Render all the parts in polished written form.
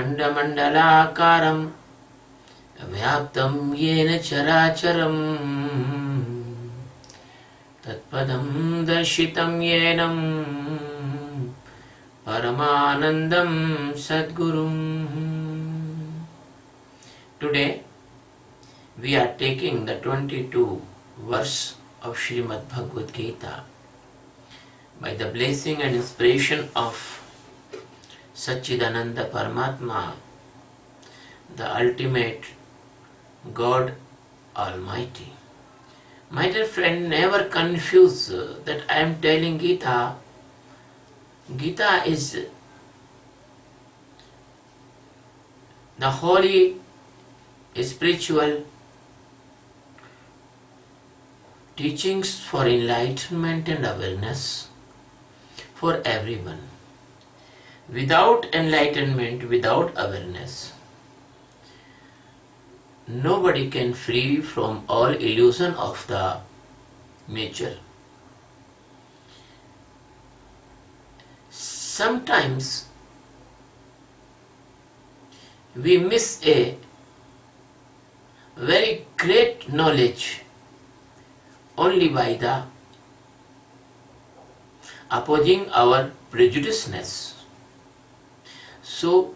खण्डमण्डलाकारं व्याप्तं येन चराचरं तत्पदं दर्शितं येन परमानन्दं सद्गुरुम्. Today we are taking the 22 verse of Srimad Bhagavad Gita by the blessing and inspiration of Satchidananda Paramatma, the ultimate God Almighty. My dear friend, never confuse that I am telling Gita. Gita is the holy spiritual teachings for enlightenment and awareness for everyone. Without enlightenment, without awareness, nobody can free from all illusion of the nature. Sometimes we miss a very great knowledge only by the opposing our prejudiceness. So,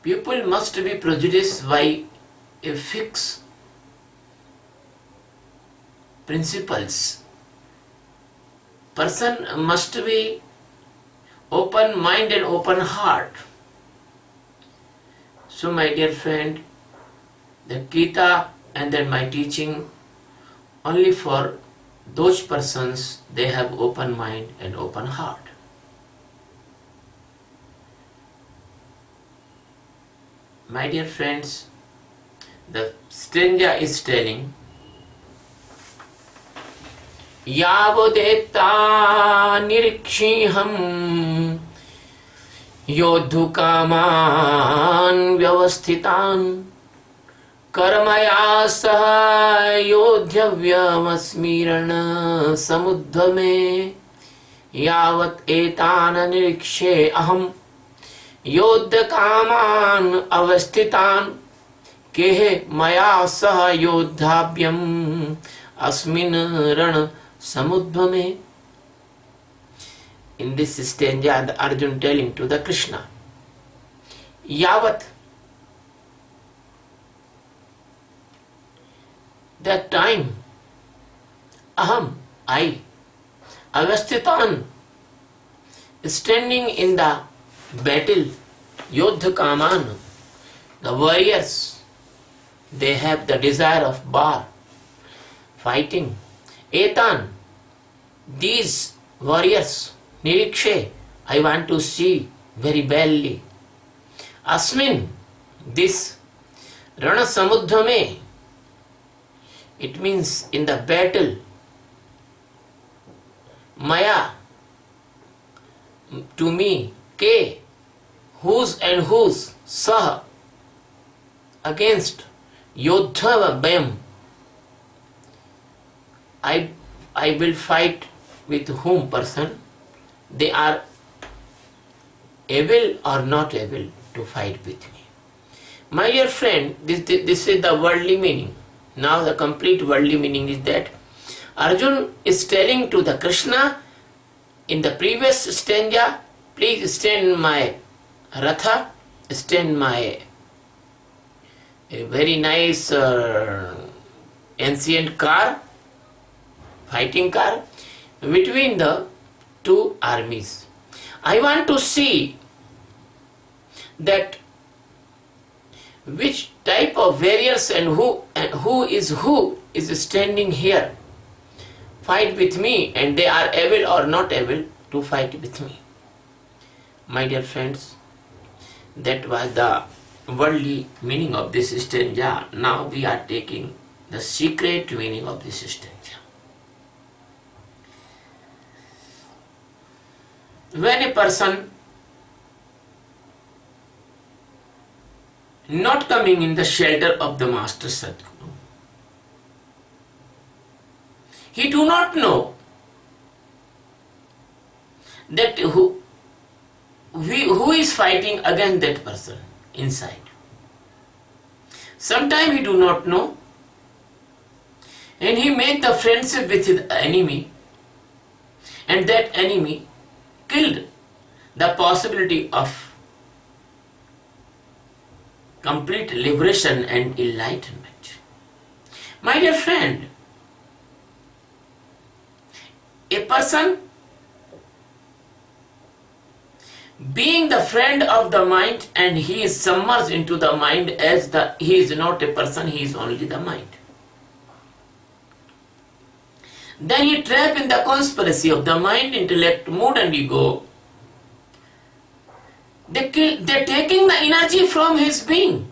people must be prejudiced by a fixed principles. Person must be open mind and open heart. So, my dear friend, the Gita and then my teaching only for those persons they have open mind and open heart. My dear friends, the stranger is telling, Yavodeta nirikshiham yodhukaman vyavasthitan कर्मया सह योद्धव्यमस्मिरण समुद्धमे यावत् एतान् निरीक्षे अहं योद्धकामान् अवस्थितान् केह मया सह योद्धाव्यम् अस्मिन् रण समुद्धमे. In this stanza, the Arjun telling to the Krishna, Yavat, that time, aham, I, avasthitan, standing in the battle, yodha kaman, the warriors, they have the desire of war, fighting. Etan, these warriors, nirikshe, I want to see very badly. Asmin, this, rana samuddhame, it means in the battle. Maya, to me, Ke, whose and whose, Sah, against Yodha Bayam. I will fight with whom person, they are able or not able to fight with me. My dear friend, this is the worldly meaning. Now the complete worldly meaning is that Arjun is telling to the Krishna in the previous stanza, please stand my ratha, stand my a very nice ancient car, fighting car, between the two armies. I want to see that which type of warriors and who is standing here, fight with me, and they are able or not able to fight with me. My dear friends, that was the worldly meaning of this stanza. Now we are taking the secret meaning of this stanza. When a person not coming in the shelter of the Master Sadguru, he do not know that who is fighting against that person inside. Sometimes he do not know, and he make the friendship with his enemy, and that enemy killed the possibility of complete liberation and enlightenment. My dear friend, a person being the friend of the mind, and he is submerged into the mind as he is not a person, he is only the mind. Then he trapped in the conspiracy of the mind, intellect, mood and ego. They're taking the energy from his being,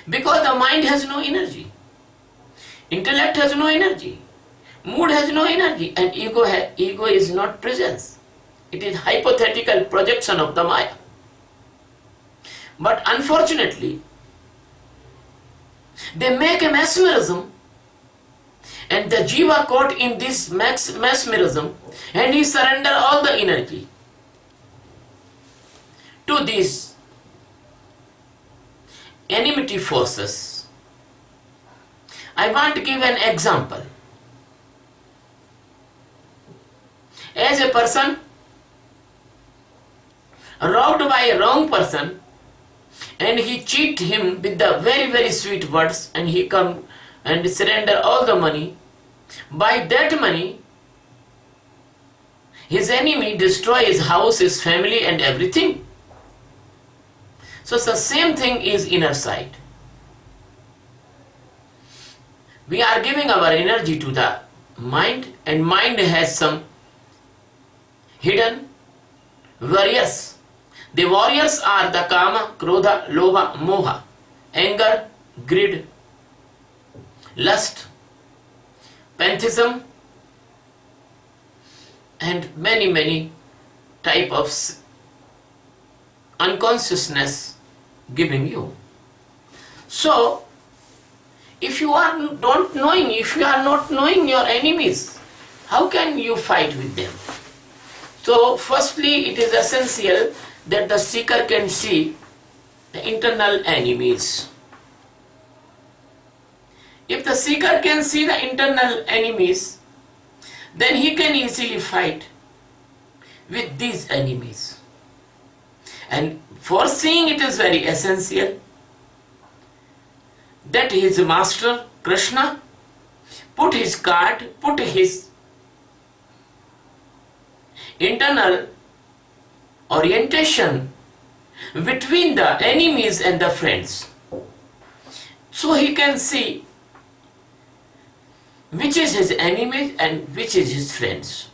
because the mind has no energy, intellect has no energy, mood has no energy, and ego is not presence. It is hypothetical projection of the Maya. But unfortunately, they make a mesmerism, and the jiva caught in this mesmerism, and he surrender all the energy to these enmity forces. I want to give an example. As a person robbed by a wrong person, and he cheat him with the very, very sweet words, and he come and surrender all the money. By that money, his enemy destroy his house, his family and everything. So the same thing is inner side. We are giving our energy to the mind, and mind has some hidden warriors. The warriors are the kama, krodha, lobha, moha, anger, greed, lust, pantheism, and many type of unconsciousness giving you. So, if you are not knowing your enemies, how can you fight with them? So, firstly, it is essential that the seeker can see the internal enemies. If the seeker can see the internal enemies, then he can easily fight with these enemies. And for seeing, it is very essential that his master Krishna put his internal orientation between the enemies and the friends, so he can see which is his enemy and which is his friends.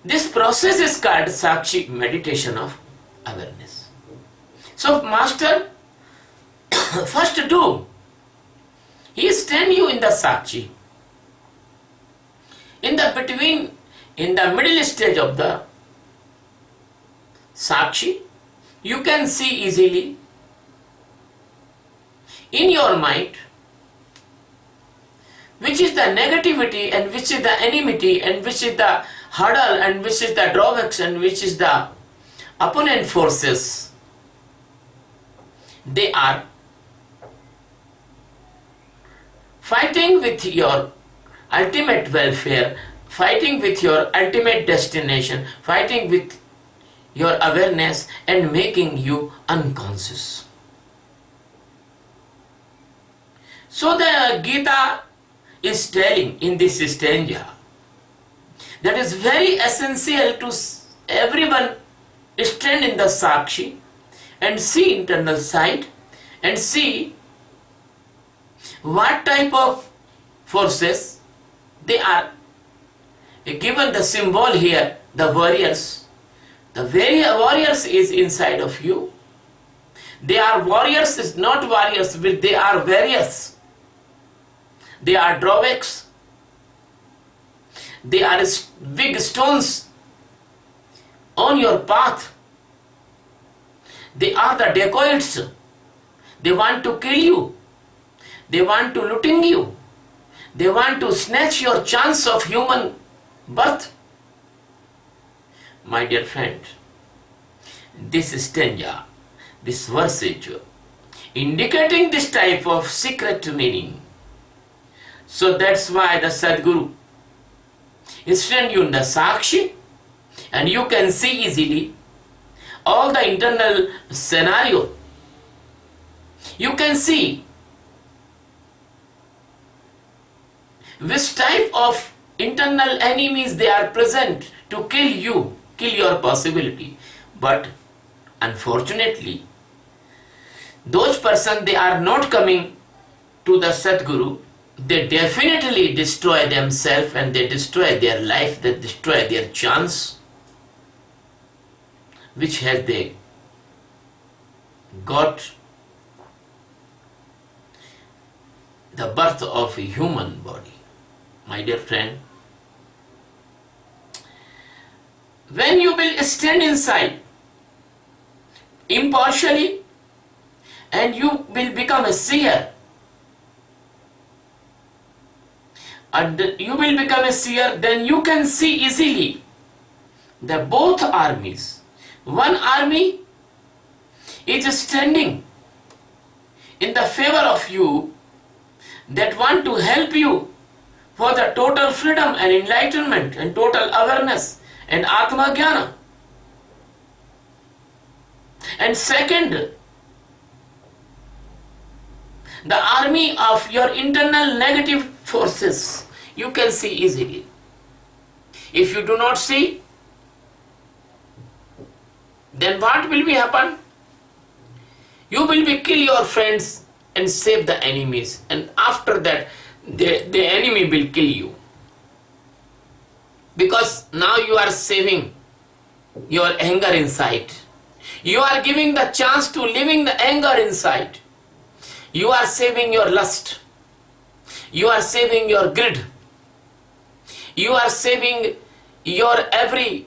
This process is called Sakshi, meditation of awareness. So master first do, he stand you in the Sakshi, in the middle stage of the Sakshi. You can see easily in your mind which is the negativity and which is the enmity and which is the hurdle and which is the drawbacks and which is the opponent forces. They are fighting with your ultimate welfare, fighting with your ultimate destination, fighting with your awareness and making you unconscious. So the Geeta is telling in this stanza that is very essential to everyone stand in the Sakshi and see internal side and see what type of forces they are. Given the symbol here, the warriors. The very warriors is inside of you. They are warriors, is not warriors, but they are warriors. They are drawbacks. They are big stones on your path. They are the dacoits. They want to kill you. They want to looting you. They want to snatch your chance of human birth. My dear friend, this stanza, this verse, indicating this type of secret meaning. So that's why the Sadguru is send you in the Sakshi, and you can see easily all the internal scenario. You can see which type of internal enemies they are present to kill you, kill your possibility. But unfortunately, those persons, they are not coming to the Sadguru. They definitely destroy themselves and they destroy their life, they destroy their chance which has they got the birth of a human body. My dear friend, when you will stand inside impartially and you will become a seer, and you will become a seer, then you can see easily the both armies. One army is standing in the favor of you, that want to help you for the total freedom and enlightenment and total awareness and Atma Jnana. And second, the army of your internal negative forces, you can see easily. If you do not see, then what will be happen? You will be kill your friends and save the enemies, and after that the enemy will kill you, because now you are saving your anger inside. You are giving the chance to living the anger inside. You are saving your lust. You are saving your greed. You are saving your every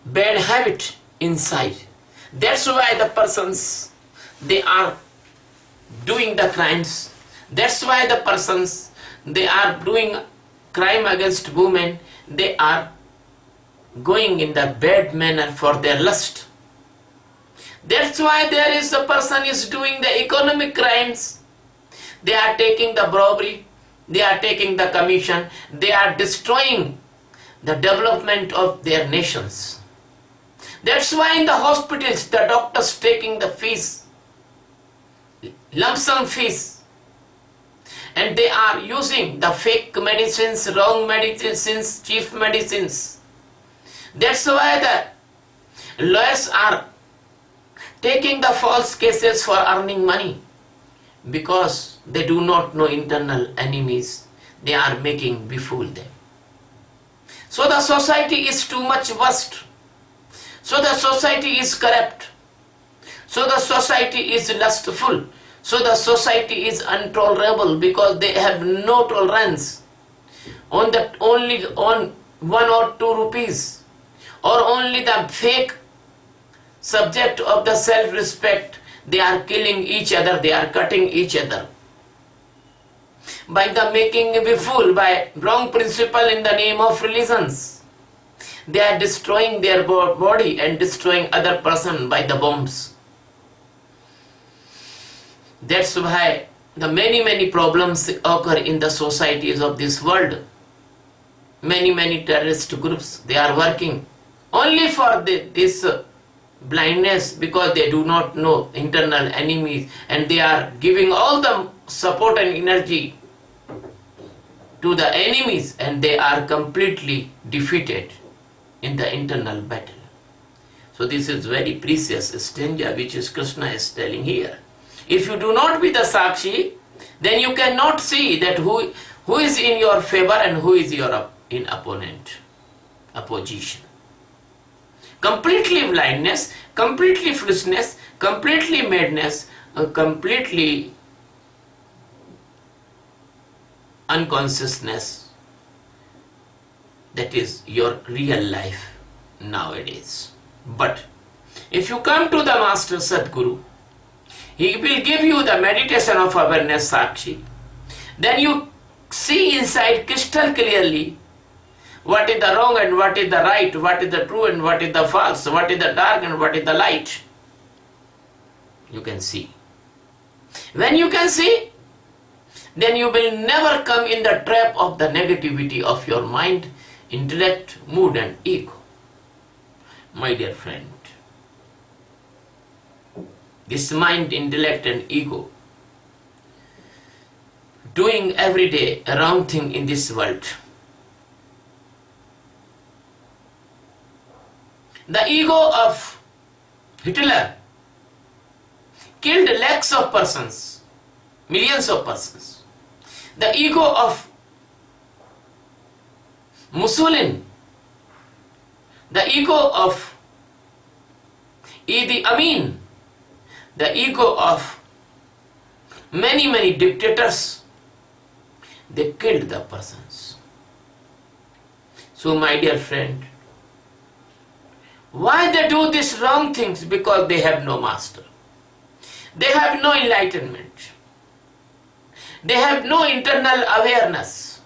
bad habit inside. That's why the persons, they are doing the crimes. That's why the persons, they are doing crime against women. They are going in the bad manner for their lust. That's why there is a person is doing the economic crimes. They are taking the robbery. They are taking the commission. They are destroying the development of their nations. That's why in the hospitals, the doctors taking the fees, lump sum fees, and they are using the fake medicines, wrong medicines, cheap medicines. That's why the lawyers are taking the false cases for earning money, because they do not know internal enemies. They are making befool them. So the society is too much worst. So the society is corrupt. So the society is lustful. So the society is intolerable, because they have no tolerance on that, only on 1 or 2 rupees, or only the fake subject of the self-respect. They are killing each other, they are cutting each other. By the making a fool, by wrong principle in the name of religions, they are destroying their body and destroying other person by the bombs. That's why the many problems occur in the societies of this world. Many terrorist groups, they are working only for this blindness, because they do not know internal enemies, and they are giving all the support and energy to the enemies, and they are completely defeated in the internal battle. So this is very precious stanza which is Krishna is telling here. If you do not be the Sakshi, then you cannot see that who is in your favor and who is your in opposition. Completely blindness, completely foolishness, completely madness, completely unconsciousness. That is your real life nowadays. But if you come to the Master Sadguru, he will give you the meditation of awareness Sakshi. Then you see inside crystal clearly what is the wrong and what is the right, what is the true and what is the false, what is the dark and what is the light. You can see. When you can see, then you will never come in the trap of the negativity of your mind, intellect, mood and ego. My dear friend, this mind, intellect and ego doing every day a wrong thing in this world. The ego of Hitler killed lakhs of persons, millions of persons. The ego of Mussolini, the ego of Idi Amin, the ego of many dictators, they killed the persons. So my dear friend, why they do these wrong things? Because they have no master. They have no enlightenment. They have no internal awareness.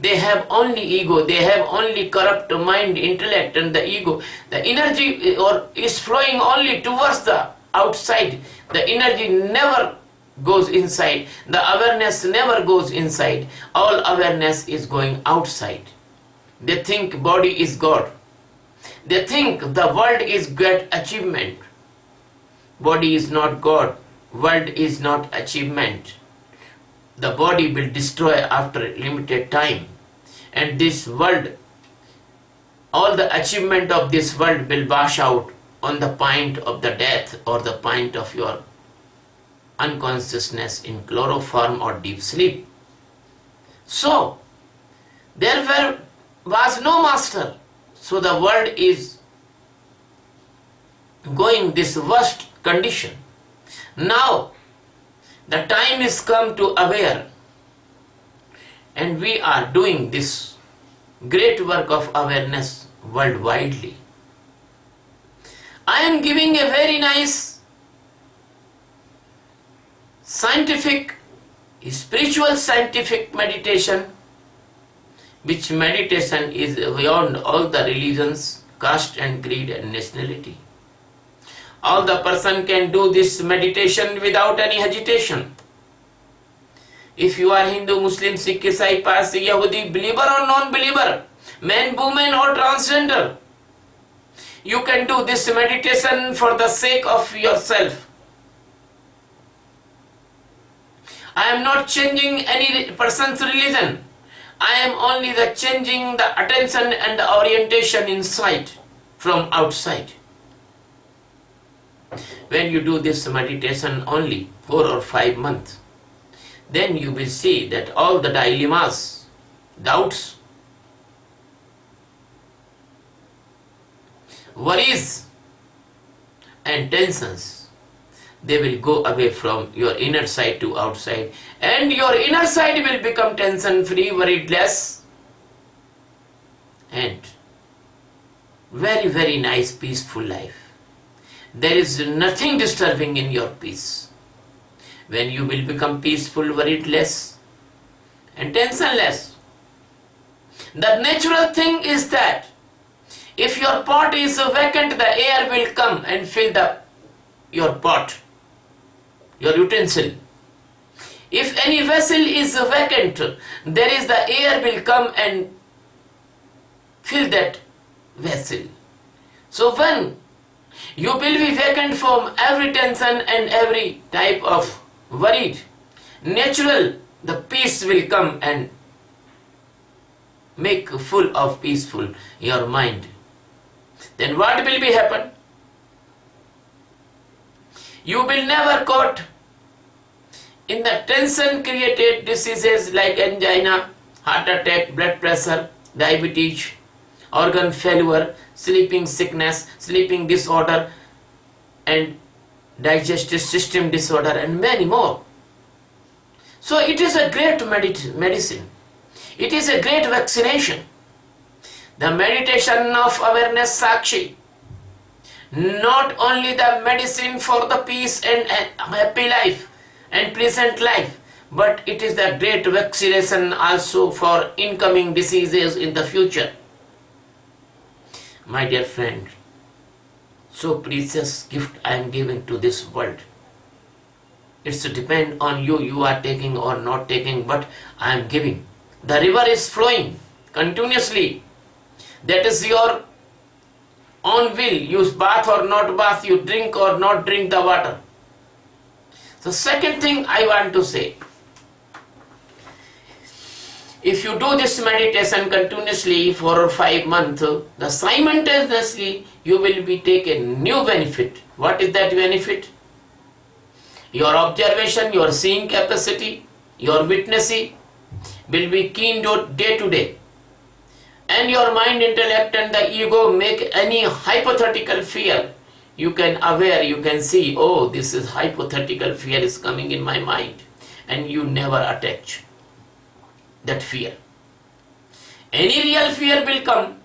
They have only ego. They have only corrupt mind, intellect and the ego. The energy is flowing only towards the outside. The energy never goes inside. The awareness never goes inside. All awareness is going outside. They think body is God. They think the world is great achievement. Body is not God. World is not achievement. The body will destroy after a limited time. And this world, all the achievement of this world will wash out on the point of the death or the point of your unconsciousness in chloroform or deep sleep. So, there was no master. So the world is going this worst condition. Now, the time is come to aware, and we are doing this great work of awareness worldwidely. I am giving a very nice scientific, spiritual scientific meditation, which meditation is beyond all the religions, caste and creed and nationality. All the person can do this meditation without any hesitation. If you are Hindu, Muslim, Sikh, Isai, Parsi, Yahudi, believer or non-believer, man, woman or transgender, you can do this meditation for the sake of yourself. I am not changing any person's religion. I am only changing the attention and the orientation inside from outside. When you do this meditation only 4 or 5 months, then you will see that all the dilemmas, doubts, worries and tensions, they will go away from your inner side to outside, and your inner side will become tension free, worried less, and very nice peaceful life. There is nothing disturbing in your peace. When you will become peaceful, worried less and tensionless. The natural thing is that if your pot is vacant, the air will come and fill your pot, your utensil. If any vessel is vacant, there is the air will come and fill that vessel. So when you will be vacant from every tension and every type of worried, natural, the peace will come and make full of peaceful your mind. Then what will be happen? You will never caught in the tension created diseases like angina, heart attack, blood pressure, diabetes, organ failure, sleeping sickness, sleeping disorder and digestive system disorder and many more. So it is a great medicine. It is a great vaccination. The meditation of awareness Sakshi, not only the medicine for the peace and happy life and pleasant life, but it is the great vaccination also for incoming diseases in the future. My dear friend, so precious gift I am giving to this world. It's depend on you, you are taking or not taking, but I am giving. The river is flowing continuously. That is your own will. You bath or not bath, you drink or not drink the water. The second thing I want to say, if you do this meditation continuously for 5 months, the simultaneously you will be taking new benefit. What is that benefit? Your observation, your seeing capacity, your witnessing will be keen day to day. And your mind, intellect and the ego make any hypothetical fear. You can aware, you can see, oh, this is hypothetical fear is coming in my mind. And you never attach that fear. Any real fear will come.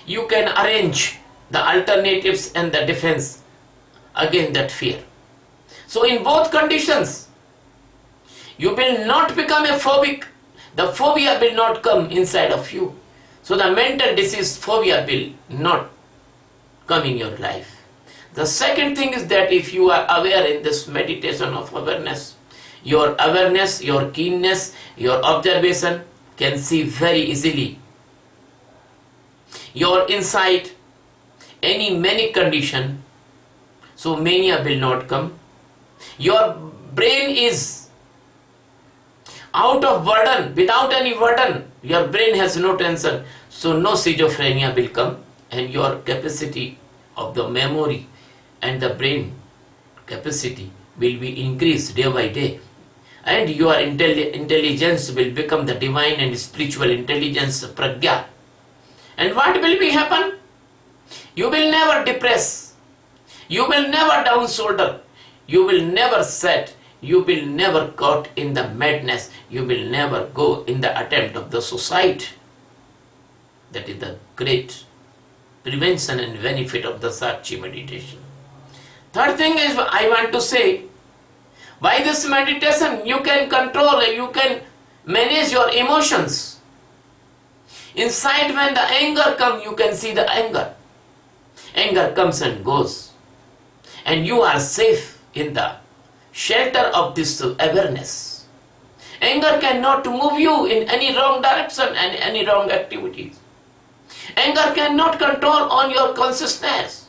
You can arrange the alternatives and the defense against that fear. So in both conditions, you will not become a phobic. The phobia will not come inside of you. So the mental disease phobia will not come in your life. The second thing is that if you are aware in this meditation of awareness, your keenness, your observation can see very easily your insight, many condition, so mania will not come. Your brain is out of burden, without any burden. Your brain has no tension, so no schizophrenia will come, and your capacity of the memory and the brain capacity will be increased day by day, and your intelligence will become the divine and spiritual intelligence, pragya. And what will be happen? You will never depress, you will never down shoulder, you will never set, you will never caught in the madness, you will never go in the attempt of the suicide. That is the great prevention and benefit of the Sakshi meditation. Third thing is, I want to say, by this meditation you can control, you can manage your emotions. Inside when the anger comes, you can see the anger. Anger comes and goes. And you are safe in the shelter of this awareness. Anger cannot move you in any wrong direction and any wrong activities. Anger cannot control on your consciousness.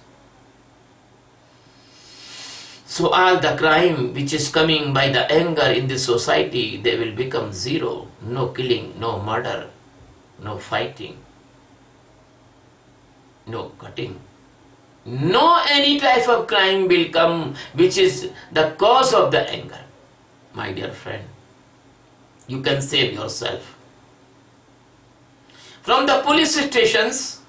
So all the crime which is coming by the anger in this society, they will become zero. No killing, no murder, no fighting, no cutting. No any type of crime will come which is the cause of the anger. My dear friend, you can save yourself. From the police stations,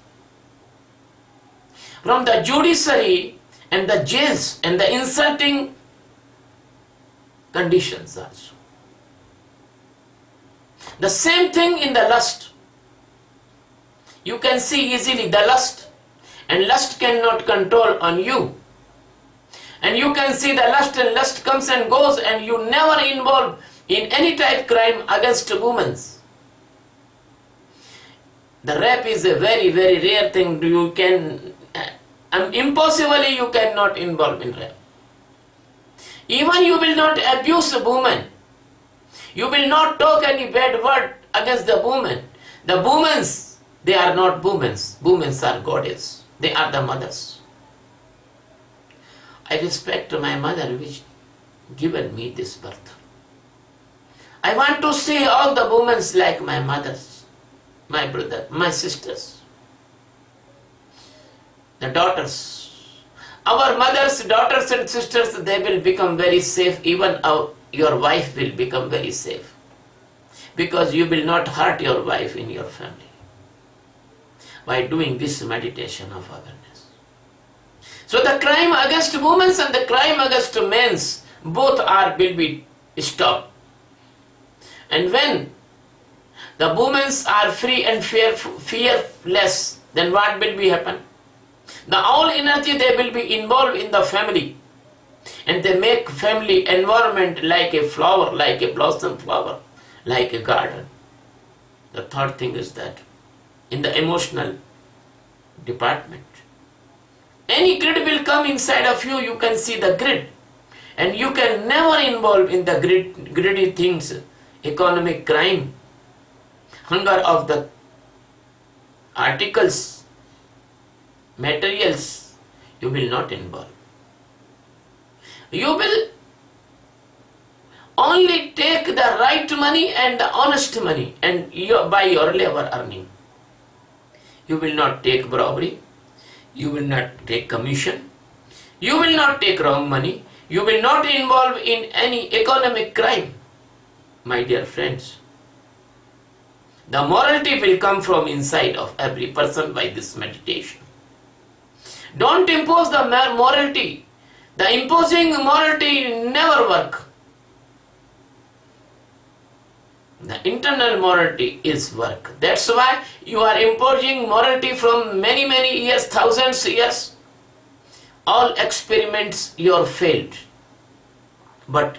from the judiciary and the jails and the insulting conditions also. The same thing in the lust. You can see easily the lust, and lust cannot control on you. And you can see the lust, and lust comes and goes, and you never involved in any type crime against women. The rape is a very, very rare thing. You can, impossibly you cannot involve in rape. Even you will not abuse a woman. You will not talk any bad word against the woman. The women, they are not women. Women are goddess. They are the mothers. I respect my mother which given me this birth. I want to see all the women like my mothers, my brother, my sisters, the daughters. Our mothers, daughters and sisters, they will become very safe. Even your wife will become very safe. Because you will not hurt your wife in your family by doing this meditation of awareness. So the crime against women and the crime against men, both will be stopped. And when the women are free and fearless, then what will be happen? The all energy they will be involved in the family. And they make family environment like a flower, like a blossom flower, like a garden. The third thing is that in the emotional department, any grid will come inside of you, you can see the grid. And you can never involve in the greedy things, economic crime, hunger of the articles, materials, you will not involve. You will only take the right money and the honest money and by your labor earning. You will not take robbery, you will not take commission, you will not take wrong money, you will not involve in any economic crime. My dear friends, the morality will come from inside of every person by this meditation. Don't impose the morality. The imposing morality never work. The internal morality is work. That's why you are imposing morality from many, many years, thousands years. All experiments you have failed. But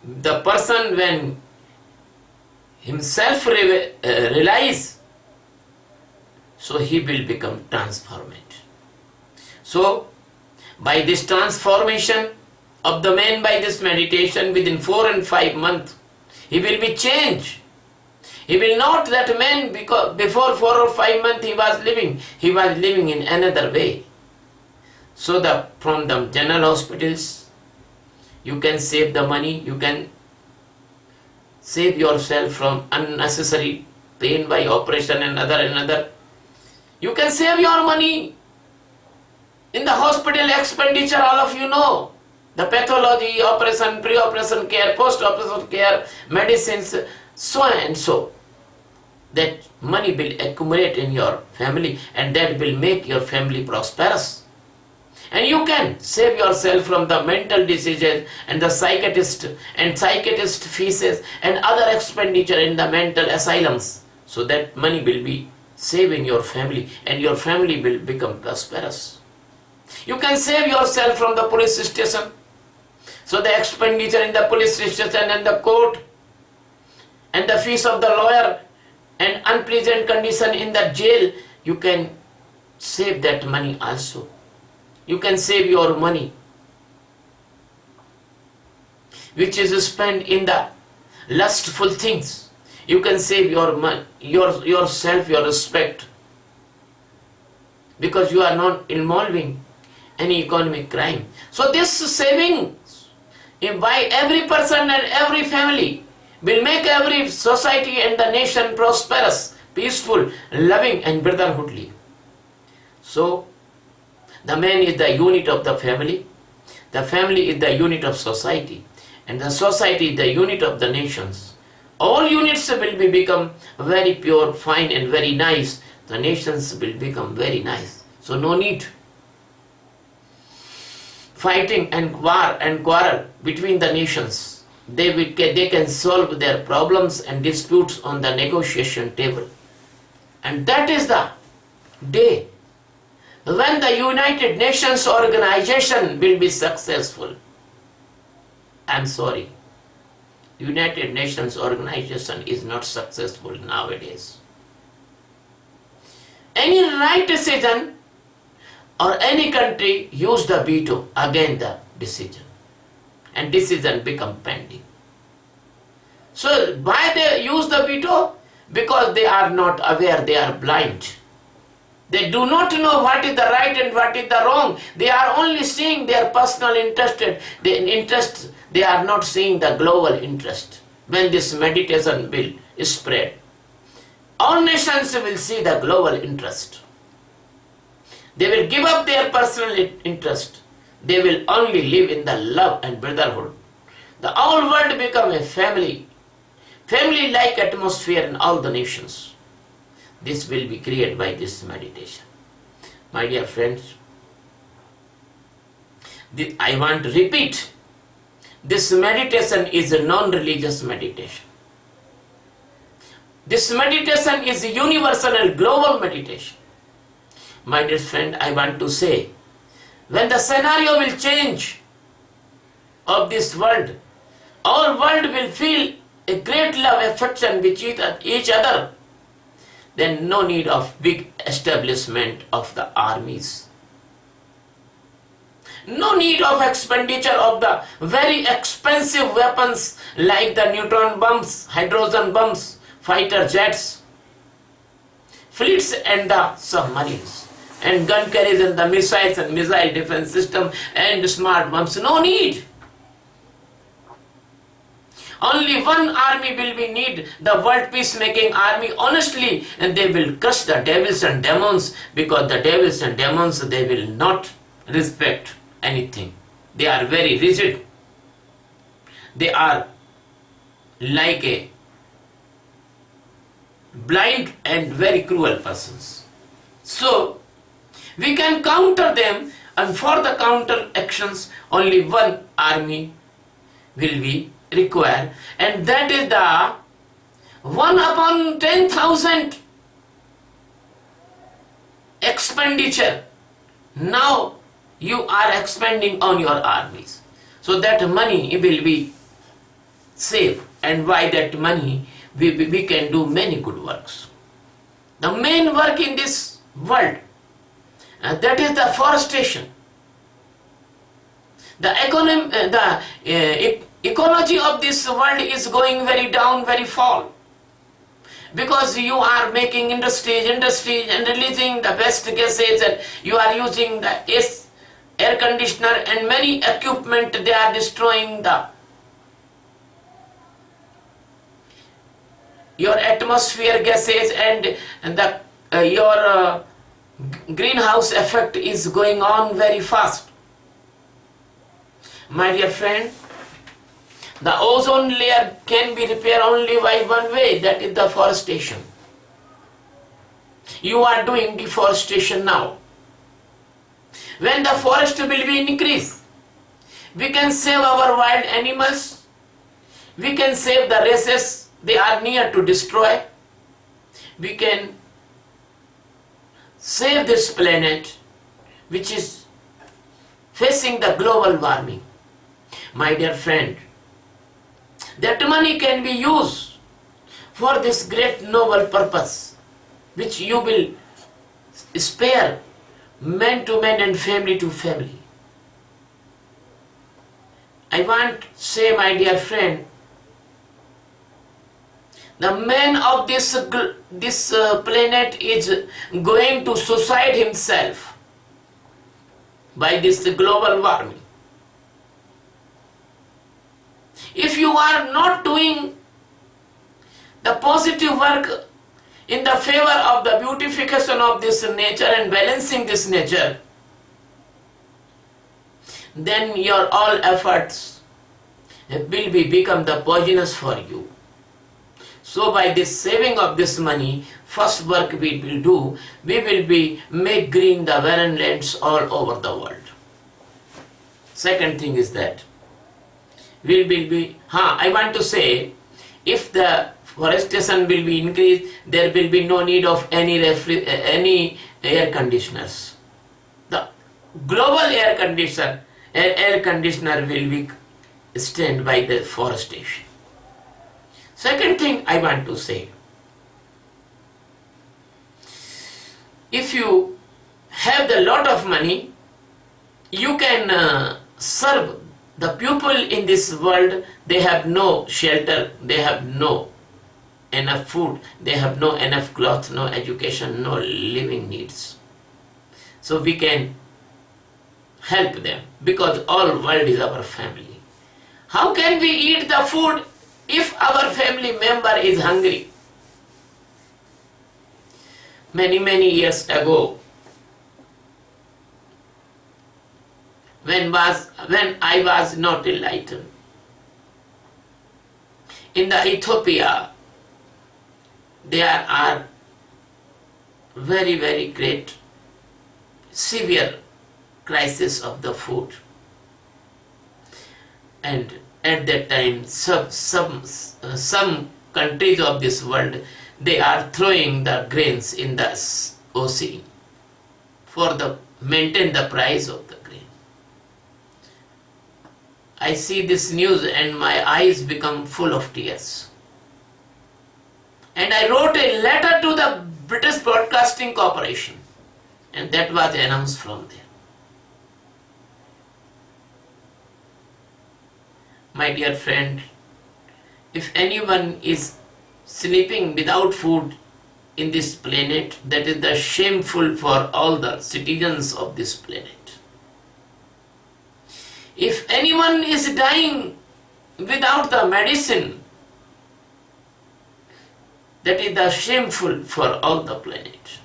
the person when himself realize, so he will become transformed. So by this transformation of the man by this meditation, within 4 and 5 months, he will be changed. He will not that man, because before 4 or 5 months he was living in another way. So from the general hospitals, you can save the money, you can save yourself from unnecessary pain by operation and another. You can save your money in the hospital expenditure, all of you know. The pathology, operation, pre-operation care, post-operation care, medicines, so and so. That money will accumulate in your family and that will make your family prosperous. And you can save yourself from the mental diseases and the psychiatrist fees and other expenditure in the mental asylums. So that money will be saved in your family and your family will become prosperous. You can save yourself from the police station. So the expenditure in the police station and the court and the fees of the lawyer and unpleasant condition in the jail, you can save that money also. You can save your money which is spent in the lustful things. You can save your money, yourself, your respect, because you are not involving any economic crime. So this saving by every person and every family will make every society and the nation prosperous, peaceful, loving and brotherhoodly. So the man is the unit of the family is the unit of society, and the society is the unit of the nations. All units will become very pure, fine and very nice. The nations will become very nice. So no need fighting and war and quarrel between the nations. They can solve their problems and disputes on the negotiation table. And that is the day when the United Nations organization will be successful. I'm sorry, United Nations organization is not successful nowadays. Any right decision or any country use the veto against the decision, and decision become pending. So why they use the veto? Because they are not aware, they are blind. They do not know what is the right and what is the wrong. They are only seeing their personal interest. They are not seeing the global interest. When this meditation will spread, all nations will see the global interest. They will give up their personal interest. They will only live in the love and brotherhood. The whole world become a family-like atmosphere in all the nations. This will be created by this meditation. My dear friends, I want to repeat, this meditation is a non-religious meditation. This meditation is a universal and global meditation. My dear friend, I want to say, when the scenario will change, of this world, all world will feel a great love, affection with each other, then no need of big establishment of the armies. No need of expenditure of the very expensive weapons like the neutron bombs, hydrogen bombs, fighter jets, fleets and the submarines, and gun carriers and the missiles and missile defense system and smart bombs. No need. Only one army will be need, the world peacemaking army, honestly, and they will crush the devils and demons, because the devils and demons, they will not respect anything. They are very rigid. They are like a blind and very cruel persons. So, we can counter them, and for the counter actions, only one army will be required, and that is the 1 upon 10,000 expenditure. Now you are expending on your armies, so that money will be saved, and by that money we can do many good works. The main work in this world, that is the forestation. The ecology of this world is going very down, very fall, because you are making industries and releasing the best gases, and you are using the air conditioner and many equipment. They are destroying your atmosphere gases, and your greenhouse effect is going on very fast. My dear friend, the ozone layer can be repaired only by one way, that is the forestation. You are doing deforestation now. When the forest will be increased, we can save our wild animals, we can save the races they are near to destroy, we can save this planet which is facing the global warming. My dear friend, that money can be used for this great noble purpose, which you will spare man to man and family to family. I want to say, my dear friend, the man of this planet is going to suicide himself by this global warming. If you are not doing the positive work in the favor of the beautification of this nature and balancing this nature, then your all efforts will become the poisonous for you. So by this saving of this money, first work we will do, we will make green the barren lands all over the world. Second thing is that I want to say, if the forestation will be increased, there will be no need of any air conditioners. The global air conditioner will be stand by the forestation. Second thing I want to say, if you have a lot of money, you can serve the people in this world. They have no shelter, they have no enough food, they have no enough clothes, no education, no living needs. So we can help them, because all world is our family. How can we eat the food if our family member is hungry? Many years ago, when I was not enlightened, in the Ethiopia, there are very great severe crisis of the food, and at that time some countries of this world, they are throwing the grains in the ocean for the maintain the price of the grain. I see this news and my eyes become full of tears. And I wrote a letter to the British Broadcasting Corporation, and that was announced from there. My dear friend, if anyone is sleeping without food in this planet, that is the shameful for all the citizens of this planet. If anyone is dying without the medicine, that is the shameful for all the planet.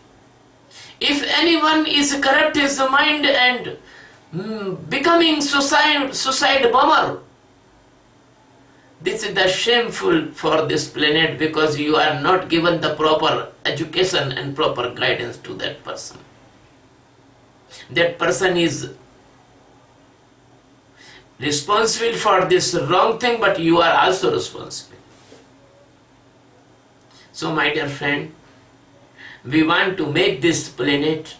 If anyone is corrupt his mind and becoming suicide bomber, this is the shameful for this planet, because you are not given the proper education and proper guidance to that person. That person is responsible for this wrong thing, but you are also responsible. So my dear friend, we want to make this planet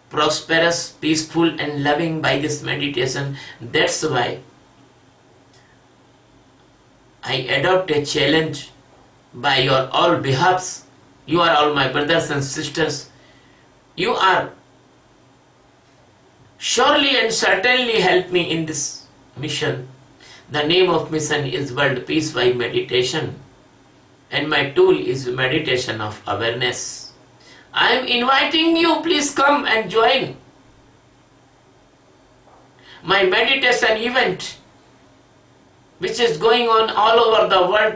prosperous, peaceful and loving by this meditation. That's why I adopt a challenge by your all behalves. You are all my brothers and sisters. You are surely and certainly help me in this mission. The name of mission is World Peace by Meditation, and my tool is meditation of awareness. I am inviting you, please come and join my meditation event, which is going on all over the world.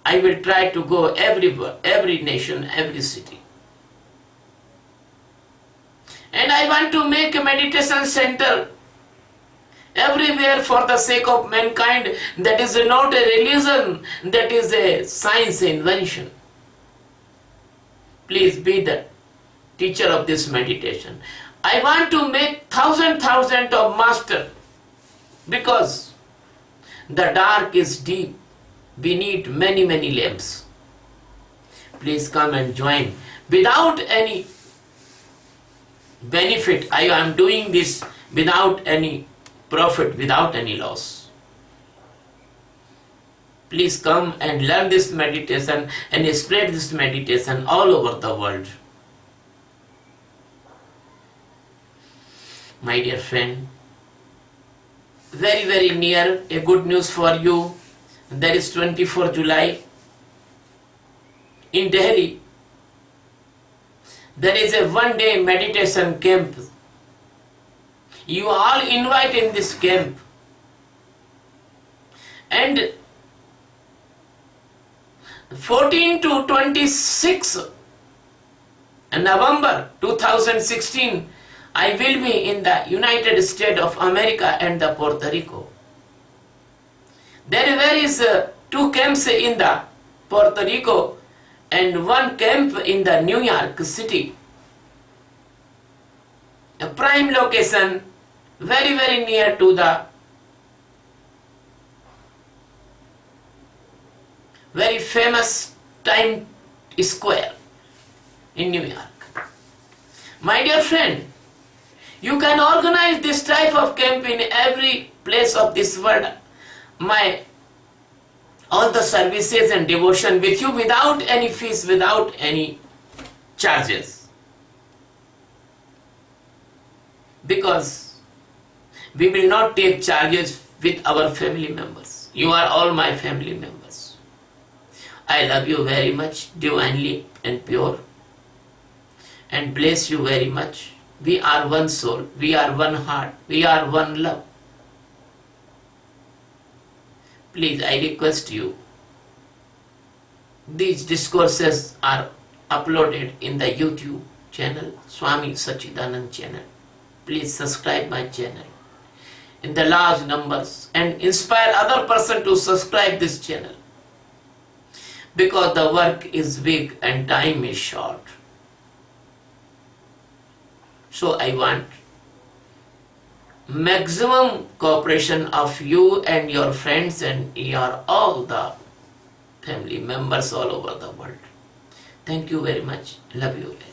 I will try to go everywhere, every nation, every city. And I want to make a meditation center everywhere for the sake of mankind. That is not a religion, that is a science invention. Please be the teacher of this meditation. I want to make thousand of master, because the dark is deep. We need many lamps. Please come and join. Without any benefit, I am doing this without any profit, without any loss. Please come and learn this meditation and spread this meditation all over the world. My dear friend, very near, a good news for you. There is 24 July in Delhi. There is a one-day meditation camp. You all invite in this camp. And 14 to 26 November 2016, I will be in the United States of America and the Puerto Rico. There is two camps in the Puerto Rico and one camp in the New York City. A prime location, very near to the very famous Times Square in New York. My dear friend, you can organize this type of camp in every place of this world. All the services and devotion with you without any fees, without any charges. Because we will not take charges with our family members. You are all my family members. I love you very much, divinely and pure, and bless you very much. We are one soul, we are one heart, we are one love. Please, I request you, these discourses are uploaded in the YouTube channel, Swami Sachidanand channel. Please subscribe my channel in the large numbers and inspire other person to subscribe this channel, because the work is big and time is short. So I want maximum cooperation of you and your friends and your all the family members all over the world. Thank you very much. Love you very much.